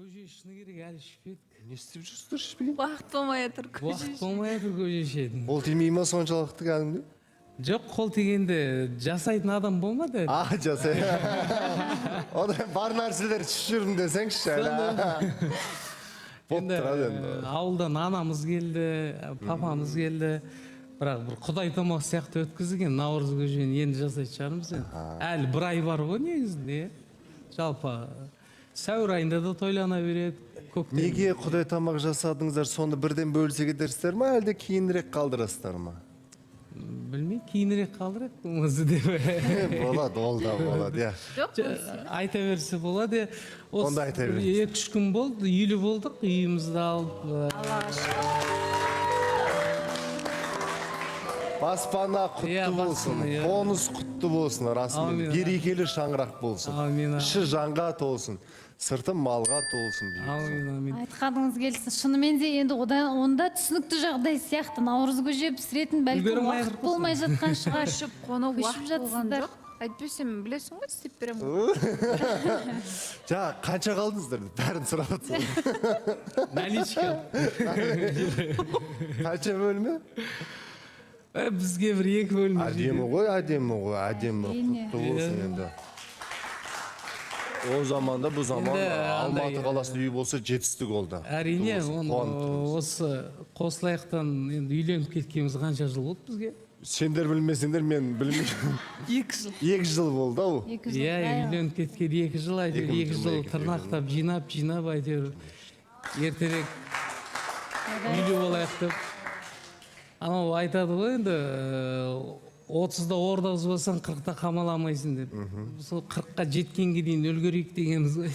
көже ішіне керек әлі ішпедік. Не істеп жүрсіздер ішпеген? Уақыт болмай жатыр. Уақыт болмай жатыр көже ішетін. Қол тимей ма соншалықты кәдімгі? Жоқ, қол тигенде жасайтын адам болмады әлі. Жасай. Одан бар нәрселер ішіп десеңші әлі. Енді ауылдан анамыз келді, папамыз келді. Бірақ бір құдай тамақ сияқты өткізген наурыз көжені енді жасайтын шығармыз енді. Әлі бір ай бар ғой негізінде. Жалпы сәуір айында да тойлана береді. Неге құдай тамақ жасадыңыздар, соны бірден бөлісе кетерсіздер ма, әлде кейінірек қалдырасыздар ма? Білмей, кейінірек қалдырады өзі деп. Болады, ол да болады, иә. Жоқ, Айта берсе болады. Онда айта береміз. 2-3 күн болды, үйлі болдық, үйімізді алып. Аллаға шүкір. Баспана құтты болсын, қоныс құтты болсын, расымен. Берекелі шаңырақ болсын. Іші жанға толсын, сырты малға толсын. Айтқаныңыз келсін. Шынымен де енді онда түсінікті жағдай сияқты наурыз көже пісіретін бәлкім уақыт болмай жатқан шығар. Ішіп қону уақыт болған жоқ. Әйтпесем білесің ғой, істеп беремін. Жаңа қанша қалдыңыздар? Бәрін сұрап жатсың. Наличка. Қанша бөлме? Бізге бір 2 бөлме. Әдемі ғой, құтты болсын енді. О заманда, бұл заман Алматы қаласында үй болса жетістік олды. Әрине, осы Қосылаяқтан үйленіп кеткеніміз қанша жыл болды бізге? Сендер білмесеңдер, мен білмеймін. 2 жыл. 2 жыл болды ау. Иә, үйленіп кеткен 2 жыл, 2 жыл тырнақтап, жинап, әйтеуір ертерек үйлі болайық деп. Анау айтады ғой енді 30-да орда бұзбасаң 40-та қамаламайсың деп. Сол 40-қа жеткенге дейін үлгерейік дегеніміз ғой.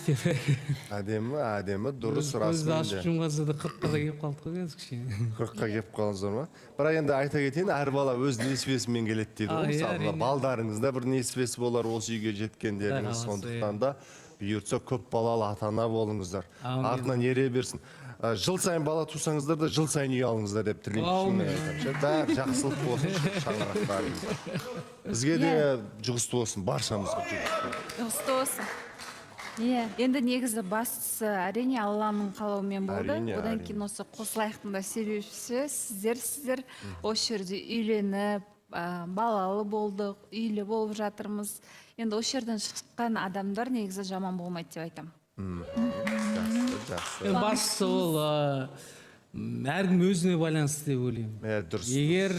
Әдемі, дұрыс Көзді расымен ашып де. жұмғанса да 40-қа да кеп қалдық қой кішкене. 40-қа кеп қалыңыздар ма? Бірақ енді айта кетейін, әр бала өз несібесімен келеді дейді ғой. Мысалы, балдарыңызда бір несібесі болар осы үйге жеткендеріңіз. Сондықтан да бұйыртса көп балалы ата-ана болыңыздар. Артынан ере берсін. Жыл сайын бала тусаңыздар да жыл сайын үй алыңыздар деп тілеймін. Бәрі жақсылық болсын, шаңырақтарыңыз. Бізге де жұғысты болсын, баршамызға Жұғысты болсын. Иә. Енді негізі бастысы әрине Алланың қалауымен болды. Әрине, Одан кейін осы Қосылаяқтың да себепшісі сіздер осы жерде үйленіп, балалы болдық, үйлі болып жатырмыз. Енді осы жерден шыққан адамдар негізі жаман болмайды деп айтамын. Бастысы ол әркім өзіне байланысты деп ойлаймын. Егер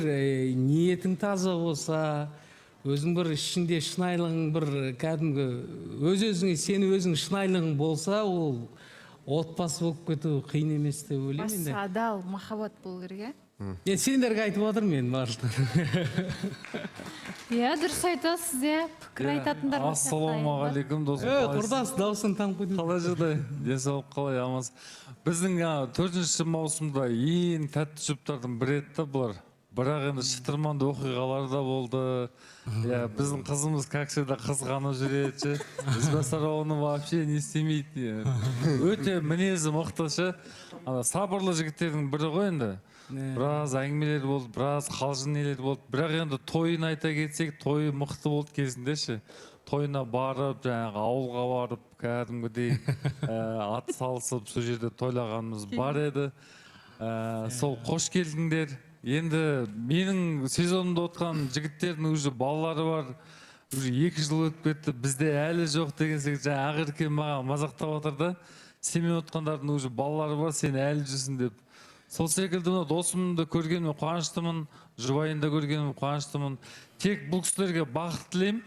ниетің таза болса, өзің бір ішінде шынайылығың бір кәдімгі өз-өзіңе сен өзің шынайылығың болса, ол отбасы болып кету қиын емес деп ойлаймын. Басы адал, махаббат болу керек, иә? Сендерге айтып отырмын мен барлықтан. Иә, дұрыс айтасыз, иә. Пікір айтатындар бар. Ассалаумағалейкум досым. Құрдас, дауысын танып қойдым. Қалай жағдай? Денсаулық қалай, амансыз? Біздің 4-ші маусымда ең тәтті жұптардың бірі еді бұлар. Бірақ енді шытырманды оқиғалар да болды. Біздің қызымыз как всегда қызғанып жүреді. Ізбасар оны вообще не істемейді. Өте мінезі мықтышы. Сабырлы жігіттердің бірі ғой енді. Біраз әңгімелер болды, біраз қалжың нелер болды. Бірақ енді тойын айта кетсек, тойы мықты болды кезіндеші. Тойына барып, жаңағы ауылға барып, кәдімгідей ат салысып, сол жерде тойлағанымыз бар еді. Сол қош келдіңдер. Енді менің сезонымда отқан жігіттердің уже балалары бар. Уже 2 жыл өтіп кетті. Бізде әлі жоқ деген секілді жаңа Ақерке маған мазақтап отыр да. Сенмен отқандардың уже балалары бар, сен әлі жүрсің деп. Сол секілді досымды көргеніме қуаныштымын, жұбайында көргеніме қуаныштымын. Тек бұл кісілерге бақыт тілеймін.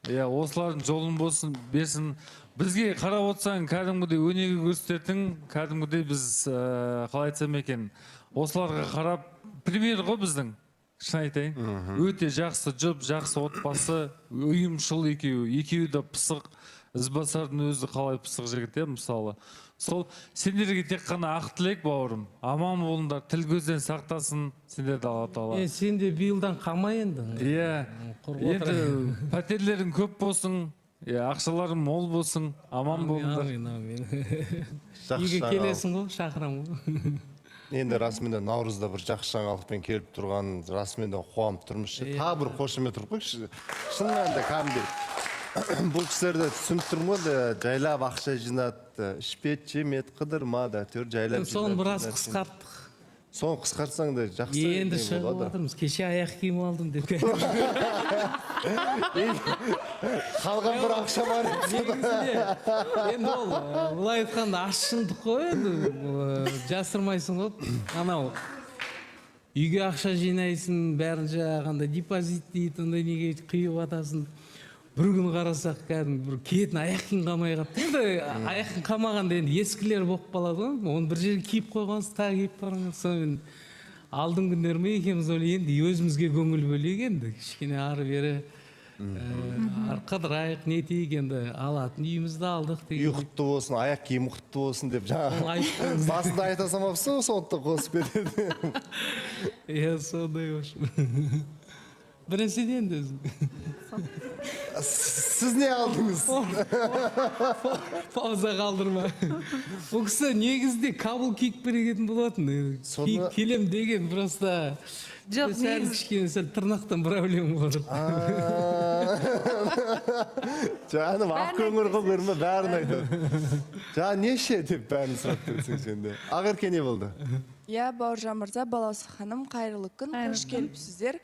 Осылардың жолын болсын, берсін. Бізге қарап отырсаң, кәдімгідей өнеге көрсететін, кәдімгідей біз қалай айтсам екен, осыларға қарап пример ғой біздің. Шын айтайын. Өте жақсы жұп, жақсы отбасы, ұйымшыл екеуі де пысық. Ізбасардың өзі қалай пысық жігіт, мысалы. Сол сендерге тек қана ақ тілек, бауырым. Аман болыңдар, тіл көзден сақтасын, сендерді Алла Тағала. Сен де биылдан қалма енді. Енді пәтерлерің көп болсын, ақшаларың мол болсын, аман болыңдар. Үйге келесің ғой, шақырам ғой. Енді расымен наурызда бір жақсы жаңалықпен келіп тұрған расымен қуанып тұрмыз. Тағы бір қошемет тұрып қойшы. Шынымен де кәдімгідей Бұл кісілерді түсініп тұрмын ғой, жайлап ақша жинады, ішпет, жемет, қыдырмады, әйтеуір жайлап жинады. Соны біраз қысқарттық. Соны қысқартсаң да жақсы. Енді шығып жатырмыз. Кеше аяқ киім алдым деп. Қалған бір ақша бар. Енді ол, былай айтқанда ашшындық қой енді. Жасырмайсың ғой. Анау үйге ақша жинайсың, бәрін жаңағында депозит дейді, ондай неге құйып атасың. Бір күн қарасақ кәдімгі бір киетін аяқ киім қалмай қалыпты. Енді аяқ киім қалмағанда енді ескілер болып қалады ғой. Оны бір жерге киіп қойғансыз, тағы киіп барыңыз. Сонымен алдың күндер ме екеуміз ойлай енді өзімізге көңіл бөлейік енді. Кішкене ары бері қыдырайық, не етейік енді, алатын үйімізді алдық деген. Үй құтты болсын, аяқ киім құтты болсын деп жаңа басында айта салмапсың, сондықтан қосып береді. Иә, сондай өшім. Біріншіден де Сіз не алдыңыз? Пауза қалдырма. Бұл кісі негізде кабыл киіп беретін болатын. Келем деген просто Жоқ, негіз. кішкене сәл тырнақтан проблема бар. Жаным, ақ көңір қылырма бәрін айтады. Жаңа неше деп бәрін сұрап тұрсың сенде. Ақерке не болды? Иә, Бауыржан мырза, Балауса ханым, қайырлы күн, қош келіпсіздер.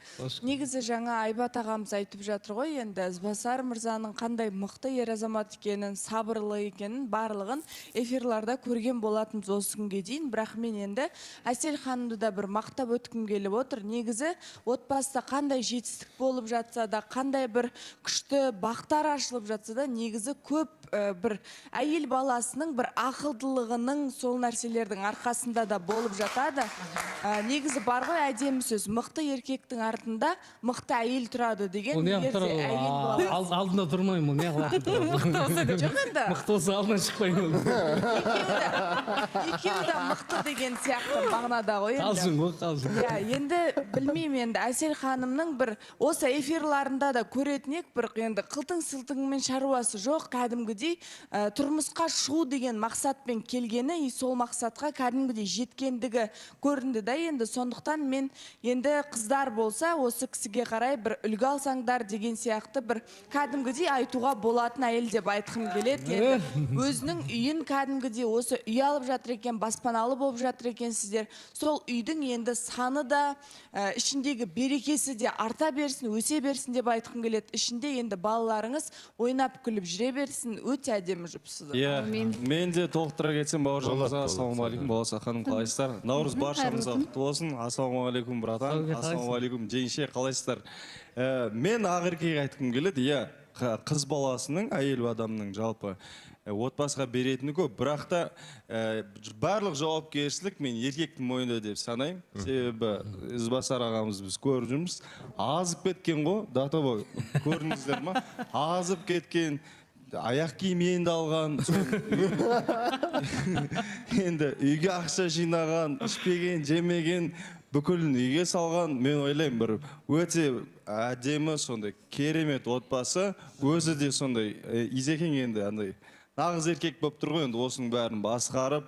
Негізі жаңа Айбат ағамыз айтып жатыр ғой, енді Ізбасар мырзаның қандай мықты ер азамат екенін, сабырлы екенін, барлығын эфирларда көрген болатынбыз осы күнге дейін. Бірақ мен енді Әсел ханымды да бір мақтап өткім келіп отыр. Негізі отбасыда қандай жетістік болып жатса да, қандай бір күшті бақтар ашылып жатса да, негізі көп бір әйел баласының бір ақылдылығының сол нәрселердің арқасында да болып жатады. Негізі бар ғой әдемі сөз, мықты еркектің артында мықты әйел тұрады деген. Алдында тұрмаймын, не қылады? Жоқ енді. Мықты болса алдынан шықпаймын. Екеуі де мықты деген сияқты мағынада ғой енді. Қалжың ғой, қалжың. Енді білмеймін енді Әсел ханымның бір осы эфирларында да көретін ек, бір енді қылтың-сылтыңмен шаруасы жоқ, кәдімгідей тұрмысқа шығу деген мақсатпен келгені, сол мақсатқа кәдімгідей жеткендігі көрінді да. Енді сондықтан мен енді қыздар болса осы кісіге қарай бір үлгі алсаңдар деген сияқты бір кәдімгідей айтуға болатын әйел деп айтқым келеді. Енді өзінің үйін кәдімгідей осы үй алып жатыр екен, баспаналы болып жатыр екенсіздер. Сол үйдің енді саны да ішіндегі берекесі де арта берсін, өсе берсін деп айтқым келеді. Ішінде енді балаларыңыз ойнап күліп жүре берсін. Өте әдемі жұпсыздар. Иә, мен де толықтыра кетсем, Бауыржан мырза, ассалаумағалейкум, Балауса ханым, қалайсыздар? Наурыз баршамызға құтты болсын. Ассалаумағалейкум, братан. Ассалаумағалейкум, жеңше, қалайсыздар? Мен Ақеркеге айтқым келеді, иә, қыз баласының, әйел адамның жалпы отбасыға беретіні көп, бірақ та барлық жауапкершілік мен еркектің мойнында деп санаймын. Себебі Ізбасар ағамыз біз көріп жүрміз, азып кеткен ғой, дата бой, көрдіңіздер ма? Азып кеткен, аяқ киім енді алған, енді үйге ақша жинаған, ішпеген, жемеген, бүкілін үйге салған. Мен ойлаймын, бір өте әдемі, сондай керемет отбасы, өзі де сондай Изекең енді андай нағыз еркек болып тұр ғой, енді осының бәрін басқарып,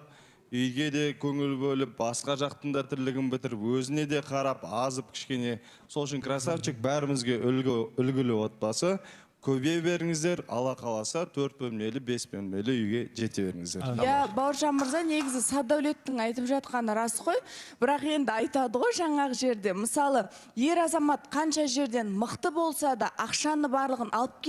үйге де көңіл бөліп, басқа жақтың да тірлігін бітіріп, өзіне де қарап, азып кішкене. Сол үшін красавчик, бәрімізге үлгілі отбасы. Көбей беріңіздер, ала қаласа 4 бөлмелі, 5 бөлмелі үйге жете беріңіздер. Иә, Бауыржан мырза, негізі Садәулеттің айтып жатқаны рас қой, бірақ енді айтады ғой жаңағы жерде. Мысалы, ер азамат қанша жерден мықты болса да, ақшаны барлығын алып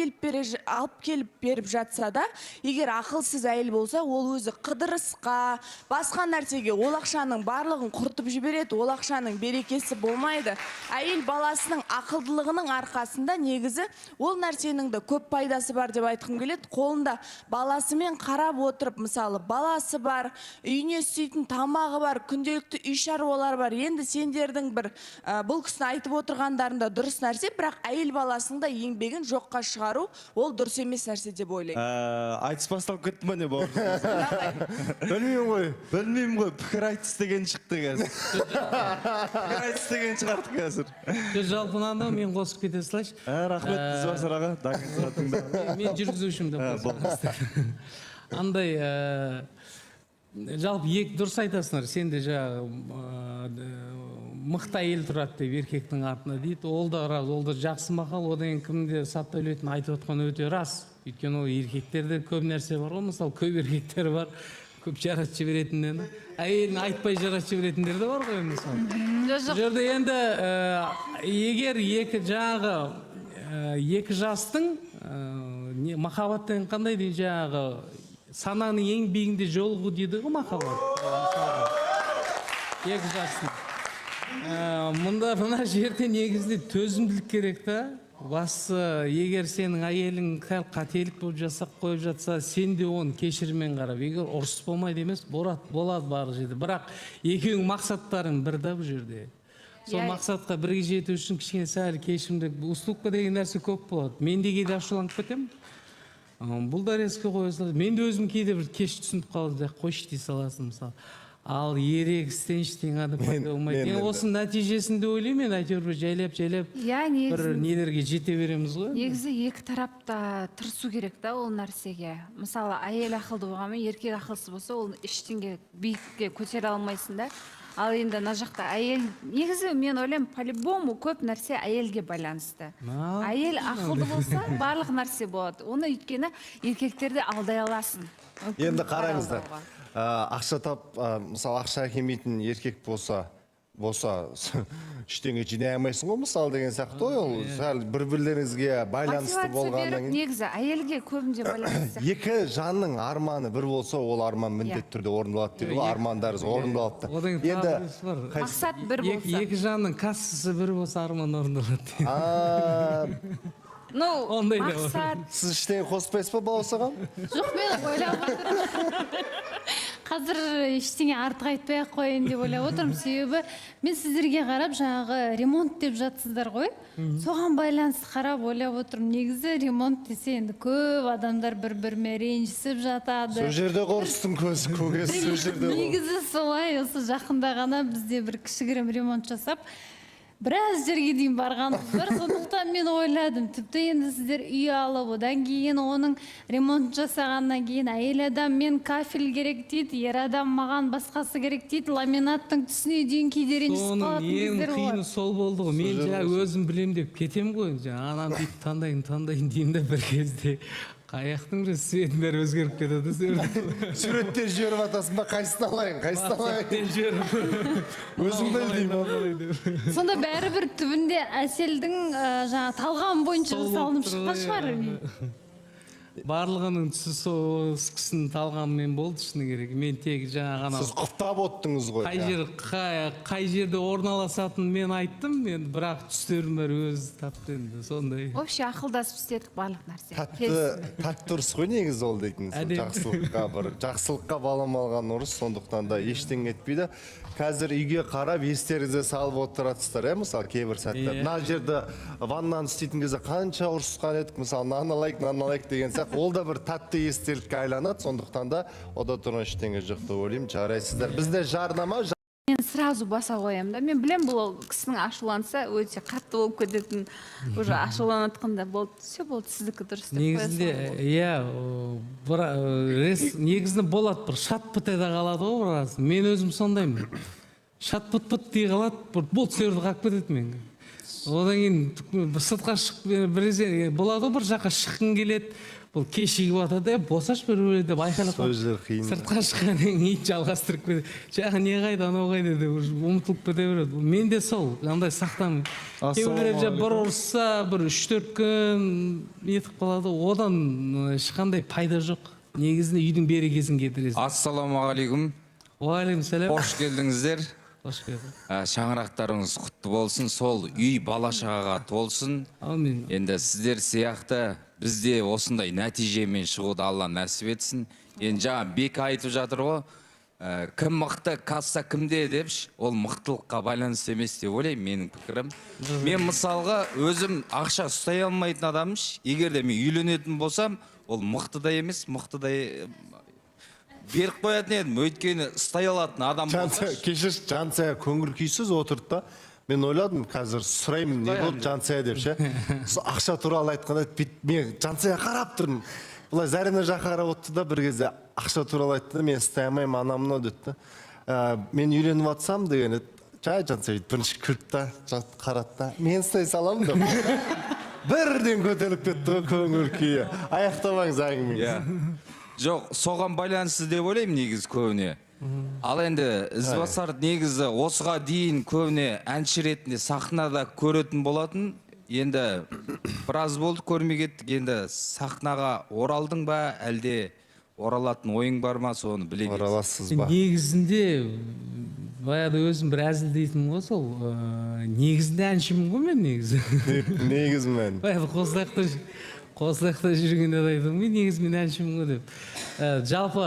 келіп беріп жатса да, егер ақылсыз әйел болса, ол өзі қыдырысқа, басқа нәрсеге ол ақшаның барлығын құртып жібереді, ол ақшаның берекесі болмайды. Әйел баласының ақылдылығының арқасында негізі ол нәрсенің көп пайдасы бар деп айтқым келеді. Қолында баласымен қарап отырып, мысалы, баласы бар, үйіне істейтін тамағы бар, күнделікті үй шаруалар бар. Енді сендердің бір бұл кісіні айтып отырғандарында дұрыс нәрсе, бірақ әйел баласының да еңбегін жоққа шығару, ол дұрыс емес нәрсе деп ойлаймын. Айтыс басталып кетті ме не, Бауыржан? Білмеймін ғой, Пікір айтыс деген шықты қазір. Пікір айтыс деген шығарды қазір. Жалпынан мен қосып кете салайыншы. Рахмет, Ізбасар аға. Мен жүргізушімді андай жалпы екі дұрыс айтасыңдар. Сен де мыкты әйел турат деп эркектин артында дейт. Ол да рас, ол да жакшы макал. Одан кимде сатып өлөтүн айтып аткан өтө рас. Өйткөнү эркектерде көп нерсе бар го, мисалы көп эркектер бар, көп жаратып жиберетиндер. Әйелин айтпай жаратып жиберетиндер да бар го мисалы. Бул жерде энди эгер эки жаңагы эки жастың махаббат деген кандай дейт, жаңагы сананын эң бийигинде жолугуу дейди го махаббат. Эки жастың. Мына жерде негизинде төзүмдүүлүк керек да. Басы эгер сенин айелиң кателик болуп жасап коюп жатса, сен де оны кечирмен карап, эгер урус болмайт эмес, болот баары жерде. Бирок экөөңүн максаттарың бир да бул жерде. Сол максатка бирге жетүү үчүн кичине сәл кечимдик, уступка деген нерсе көп болот. Мен де кээде ашууланып кетем. Бул да резко кое салат. Мен де өзүм кээде бир кеч түшүнүп калып, койчу дей саласың мисалы. Ал ерек істенштерің адам пайда болмайды. Мен осының нәтижесінде ойлаймын, мен әйтеуір жайлап бір нелерге жете береміз ғой. Негізі екі тарапта тырысу керек та ол нәрсеге. Мысалы, әйел ақылды болғанмен, еркек ақылсыз болса, ол ештеңе биікке көтере алмайсың да. Ал енді мына жақта әйел, негізі мен ойлаймын, по-любому көп нәрсе әйелге байланысты. Әйел ақылды болса, барлық нәрсе болады. Оны өйткені еркектерді алдай аласың. Енді қараңыздар. Ақша тап, мысалы ақша келмейтін еркек болса ештеңе жинай алмайсың ғой, мысалы деген сияқты ғой, ол сәл бір-бірлеріңізге байланысты болғаннан кейін. Негізі әйелге көбінде байланысты. Екі жанның арманы бір болса, ол арман міндетті түрде орындалады дейді ғой, армандарыңыз орындалады. Енді мақсат бір болса. Екі жанның кассасы бір болса, арман орындалады. Ну, мақсат. Сіз іштен қоспайсыз ба, балаусағам? Жоқ, мен ойлап отырмын. Қазір ештеңе артық айтпай-ақ қояйын деп ойлап отырмын. Себебі мен сіздерге қарап жаңағы ремонт деп жатсыздар ғой. Соған байланысты қарап ойлап отырмын. Негізі ремонт десе енді көп адамдар бір-бірімен ренжісіп жатады. Сол жерде қорыстың көзі, көгесі сол жерде қорыстың. Негізі солай, осы жақында ғана бізде бір кішігірім ремонт жасап, біраз жерге дейін барғанымыз бар. Сондықтан мен ойладым, тіпті енді сіздер үй алып, одан кейін оның ремонт жасағаннан кейін әйел адам мен кафель керек дейді, ер адам маған басқасы керек дейді, ламинаттың түсіне дейін кейде ренжісіп қалатын кездер болады. Ең қиыны сол болды ғой. Мен жаңа өзім білем деп кетем ғой. Жаңа анам дейді таңдайын дейін де бір кезде. Қаяқтың бір светін бәрі өзгеріп кетеді. Суреттер жіберіп атасың ба, қайсысын алайын? Өзің біл деймін. Сонда бәрі бір түбінде әселдің жаңа талғам бойынша жасалынып шыққан шығар. Барлығының түсі сол кісінің талғамымен болды шыны керек. Мен тек жаңа ғана... Сіз құптап оттыңыз ғой. Қай жерде орналасатынын мен айттым, мен бірақ түстерім бәрі өзі тапты енді, сондай. Вообще ақылдасып істедік барлық нәрсе. Тәтті ұрыс қой негізі ол дейтініз. Жақсылыққа баламалған ұрыс, сондықтан да ештеңе етпейді. Қазір үйге қарап, естеріңізге салып отыратсыздар, мысалы, кейбір сәттер. Мына жерде ваннаны істейтін кезде қанша ұрысқан едік, мысалы, нан алайық деген сияқты. Ол да бір тәтті естелікке айланады, сондықтан да ода тұрған ештеңе жоқ деп ойлаймын. Жарайсыздар. Бізде жарнама. Мен сразу баса қоямын да. Мен білем, бұл кісінің ашуланса өте қатты болып кететін, уже ашуланатқанда болды. Все болды, сіздікі дұрыс деп қоясың. Негізінде болады, бір шат-пыт еді қалады ғой біраз. Мен өзім сондаймын. Шат-пыт дей қалады, болды сөрді қап кетеді менге. Одан кейін сыртқа шығып болады ғой, бір жаққа шыққың келеді. Бұл кешігіп атады, босаш бір деп айқайлап қойып. Сыртқа шыққан ит жалғастырып кетеді. Жаңа не қайда, анау қайда деп ұмытылып кете береді. Мен де сол, андай сақтамын. Кейбіреулер бір ұрысса, бір 3-4 күн етіп қалады. Одан ешқандай пайда жоқ. Негізінде үйдің берекесін кетіресің. Ассаламағалейкум. Уағалейкум сәлем. Қош келдіңіздер. Қош келдік. Шаңырақтарыңыз құтты болсын, сол үй бала-шағаға толсын. Аумин. Енді сіздер сияқты бізде осындай нәтижемен шығуды Алла нәсіп етсін. Енді жаңа Бек айтып жатыр ғой, кім мықты, касса кімде депш, ол мықтылыққа байланысты емес деп ойлаймын, менің пікірім. Мен мысалға өзім ақша ұстай алмайтын адаммыш. Егер де мен үйленетін болсам, ол мықты да емес, мықты да беріп қоятын едім, өйткені ұстай алатын адам болса. Кешірші, Жансая көңіл күйсіз отырды да. Мен ойладым, қазір сұраймын, не болды Жансая деп ше. Ақша туралы айтқанда, мен Жансая қарап тұрмын. Бұлай Зарина жаққа қарап отты да, бір кезде ақша туралы айтты да, мен ұстай алмаймын, анамына деді. Мен үйленіп атсам деген, жай жатса бірінші кірді да қарады да мен ұстай саламын деп бірден көтеріліп кетті ғой көңіл күйі. Аяқтамаңыз әңгімеңізді. Иә. Жоқ, соған байланысты деп ойлаймын негізі көбіне. Ал енді Ізбасар негізі осыға дейін көбіне әнші ретінде сахнада көретін болатын. Енді біраз болды көрмей кеттік. Енді сахнаға оралдың ба, әлде оралатын ойың бар ма, соны біле бересіз. Ораласыз ба? Негізінде баяғыда өзім бір әзілдейтінмін ғой сол. Негізінде әншімін ғой мен негізі. Негізімен. Баяғыда қосылақта жүргенде айтдым ғой, негізі мен әншімін ғой деп. Жалпы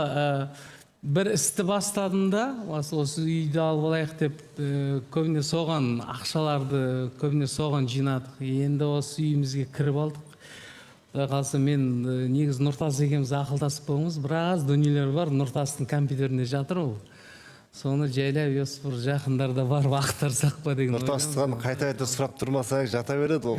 бір істі бастадым да, осы үйді алып алайық деп, көбіне соған ақшаларды, көбіне соған жинадық. Енді осы үйімізге кіріп алдық. Қалса мен негізі Нұртас екеуміз ақылдасып болғанбыз, біраз дүниелер бар, Нұртастың компьютерінде жатыр ол. Соны жайлап осы бір жақындарда барып ақтарсақ па деген. Нұртастан қайта сұрап тұрмасаң жата береді ол.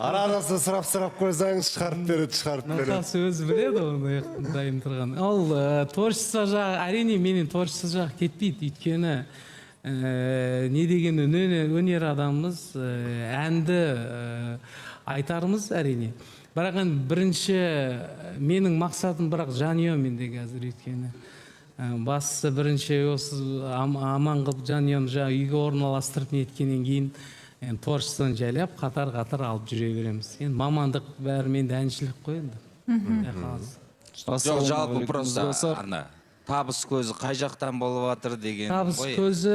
Арасы сұрап қойсаңыз шығарып береді. Нұртас өзі біледі оны дайын тұрған. Ол творчество жағы, әрине менен творчество жағы кетпейді. Өйткені не деген өнер адамымыз, әнді айтарымыз әрине. Бірақ бірінші менің мақсатым бірақ жанұя менде қазір өйткені. Бастысы бірінші осы аман қылып жанұяны үйге орналастырып неткеннен кейін творчествоны жайлап қатар алып жүре береміз. Енді мамандық бәрі менде әншілік қой енді. Жоқ, жалпы просто табыс көзі қай жақтан болып жатыр деген. Табыс көзі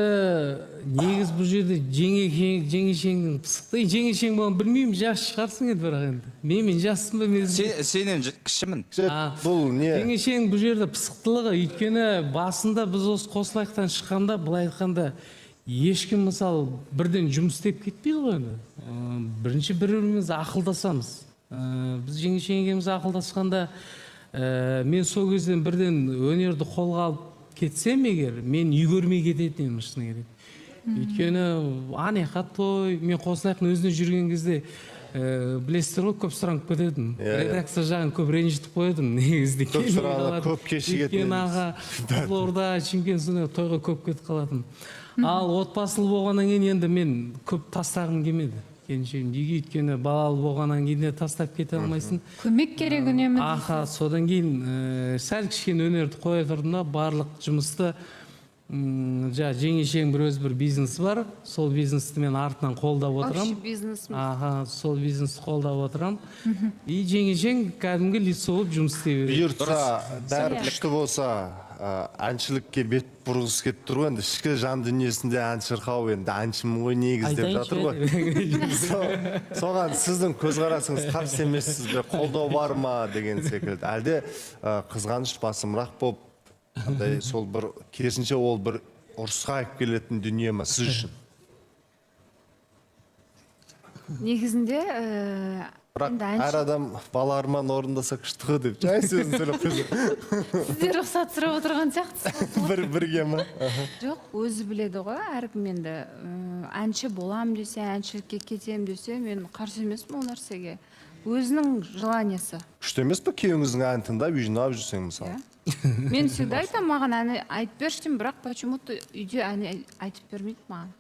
негіз бұл жерде жеңешеңнің пысықты. Жеңешең болған білмеймін, жас шығарсың еді бірақ енді. Мен жассың ба? Сенен кішімін. Бұл не? Жеңешең бұл жерде пысықтылығы. Өйткені басында біз осы Қосылайықтан шыққанда, былай айтқанда, ешкім мысалы бірден жұмыс істеп кетпейді ғой енді. Бірінші бір-біріміз ақылдасамыз. Біз жеңешең екеуміз ақылдасқанда мен сол кезден бірден өнерді қолға алып кетсем егер, мен үй көрмей кететін едім шыны керек. Өйткені анаяққа той, мен Қосылайықтың өзіне жүрген кезде білесіздер ғой, көп сұранып кетедім. Редакция жағын көп ренжітіп қойдым негізде. Көп сұранып, көп кешігетін. Өйткені аға Қызылорда, Шымкент сондай тойға көп кетіп қалатын. Ал отбасылы болғаннан кейін енді мен көп тастағым келмеді. Өйткені балалы болғаннан кейін де тастап кете алмайсың. Көмек керек үнемі. Аха, содан кейін сәл кішкене өнерді қоя тұрдым да, барлық жұмысты жеңешең бір бизнесі бар. Сол бизнесті мен артынан қолдап отырам. Общий бизнес. Аха, сол бизнесті қолдап отырам. И жеңешең кәдімгі лицо болып жұмыс істей береді. Бұйыртса, бәрі күшті болса, әншілікке бет бұрғысы кетіп тұр ғой, енді ішкі жан дүниесінде ән шырқау, енді әншімін ғой негіз деп жатыр ғой. Соған сіздің көзқарасыңыз қарсы емессіз бе, қолдау бар ма деген секілді. Әлде қызғаныш басымырақ болып, сол бір керісінше ол бір ұрысқа алып келетін дүние ма сіз үшін? Негізінде Бірақ әр адам бала арман орындаса күшті ғой деп жай сөзін сөйлеп қойды. Сіздер рұқсат сұрап отырған сияқтысыз. Бірге ма? жоқ, өзі біледі ғой, әркім енді әнші болам десе, әншілікке кетем десе, мен қарсы емеспін ол нәрсеге. Өзінің желаниесі. Күшті емес пе күйеуіңіздің әнін тыңдап, үй жинап жүрсең мысалы? Мен всегда айтамын, маған ән айтып берші деймін, бірақ почему-то үйде ән айтып бермейді маған.